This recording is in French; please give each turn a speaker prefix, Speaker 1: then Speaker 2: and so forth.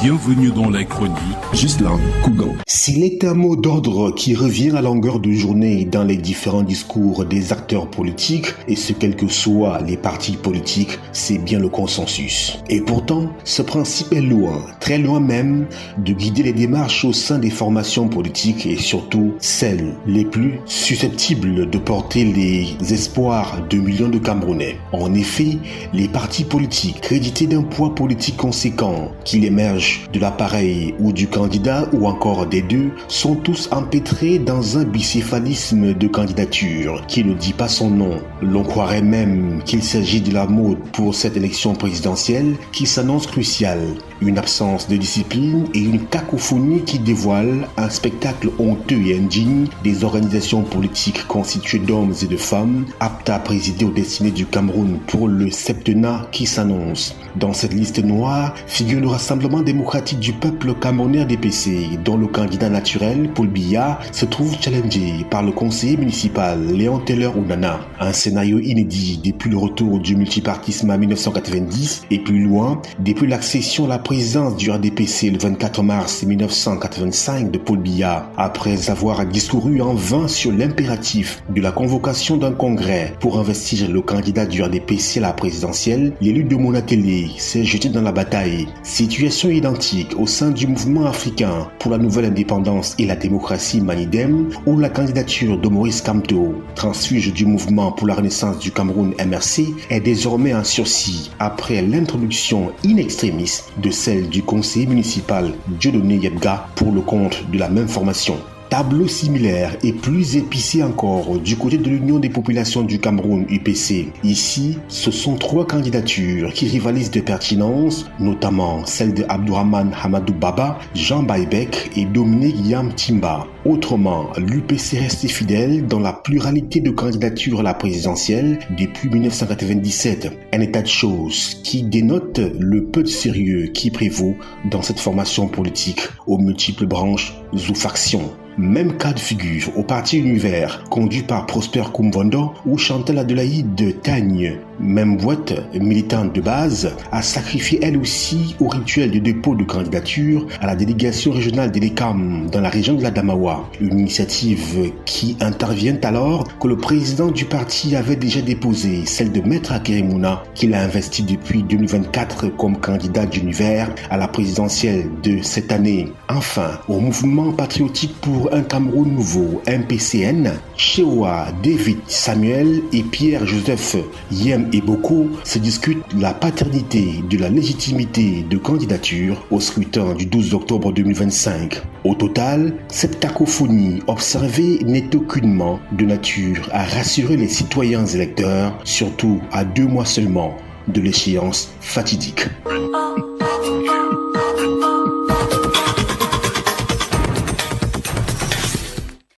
Speaker 1: Bienvenue dans la chronique
Speaker 2: Gislain Kougan.
Speaker 3: S'il est un mot d'ordre qui revient à longueur de journée dans les différents discours des acteurs politiques, et ce quels que soient les partis politiques, c'est bien le consensus. Et pourtant, ce principe est loin, très loin même, de guider les démarches au sein des formations politiques et surtout celles les plus susceptibles de porter les espoirs de millions de Camerounais. En effet, les partis politiques crédités d'un poids politique conséquent, qu'il émerge de l'appareil ou du candidat ou encore des deux, sont tous empêtrés dans un bicéphalisme de candidature qui ne dit pas son nom. L'on croirait même qu'il s'agit de la mode pour cette élection présidentielle qui s'annonce cruciale. Une absence de discipline et une cacophonie qui dévoile un spectacle honteux et indigne des organisations politiques constituées d'hommes et de femmes aptes à présider aux destinées du Cameroun pour le septennat qui s'annonce. Dans cette liste noire figure le Rassemblement démocratique du peuple camerounais RDPC, dont le candidat naturel, Paul Biya, se trouve challengé par le conseiller municipal Léon Taylor Ounana. Un scénario inédit depuis le retour du multipartisme en 1990 et plus loin, depuis l'accession à la présidence du RDPC le 24 mars 1985 de Paul Biya, après avoir discouru en vain sur l'impératif de la convocation d'un congrès pour investir le candidat du RDPC à la présidentielle, l'élu de Monatélé s'est jeté dans la bataille. Situation identique au sein du mouvement africain pour la nouvelle indépendance et la démocratie Manidem, où la candidature de Maurice Kamto, transfuge du mouvement pour la renaissance du Cameroun MRC, est désormais en sursis après l'introduction in extremis de celle du conseiller municipal Dieudonné Yebga pour le compte de la même formation. Tableau similaire et plus épicé encore du côté de l'Union des populations du Cameroun UPC. Ici, ce sont trois candidatures qui rivalisent de pertinence, notamment celle de Abdourahmane Hamadou Baba, Jean Baïbek et Dominique Yam Timba. Autrement, l'UPC reste fidèle dans la pluralité de candidatures à la présidentielle depuis 1997. Un état de choses qui dénote le peu de sérieux qui prévaut dans cette formation politique aux multiples branches ou factions. Même cas de figure au parti Univers, conduit par Prosper Koumvondo ou Chantal Adelaïde Tagne. Même boîte, militante de base, a sacrifié elle aussi au rituel de dépôt de candidature à la délégation régionale des DECAM dans la région de la Damawa. Une initiative qui intervient alors que le président du parti avait déjà déposé, celle de Maître Akeremouna, qu'il a investi depuis 2024 comme candidat d'Univers à la présidentielle de cette année. Enfin, au mouvement patriotique pour un Cameroun nouveau, MPCN, Chewa, David Samuel et Pierre-Joseph Yem Eboko se discutent la paternité de la légitimité de candidature au scrutin du 12 octobre 2025. Au total, cette cacophonie observée n'est aucunement de nature à rassurer les citoyens électeurs, surtout à 2 mois seulement de l'échéance fatidique.